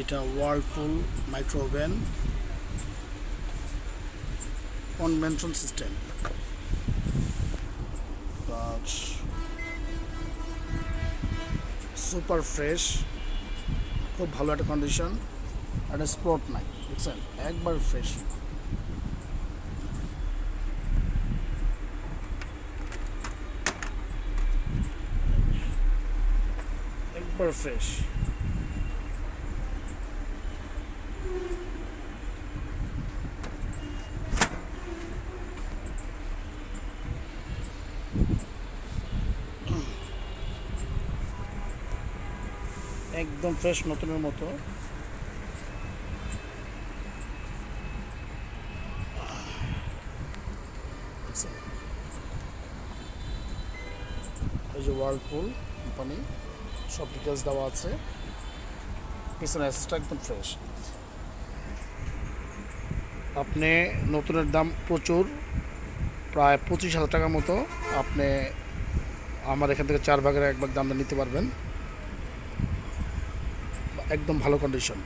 এটা Whirlpool micro oven convention system. Super fresh, খুব ভালো একটা কন্ডিশন, একটা স্পট নাই, বুঝছেন, একবার ফ্রেশ। একবার ফ্রেশ। একদম ফ্রেশ, নতুনের মতো। এই যে ওয়ার্লপুল কোম্পানি, সব ডিটেলস দেওয়া আছে, পিছনে অ্যাসেসটা একদম ফ্রেশ। আপনি নতুনের দাম প্রচুর, প্রায় 25,000 টাকার মতো আপনি আমার এখান থেকে 4 ভাগের 1 ভাগ দামটা নিতে পারবেন। একদম ভালো কন্ডিশন।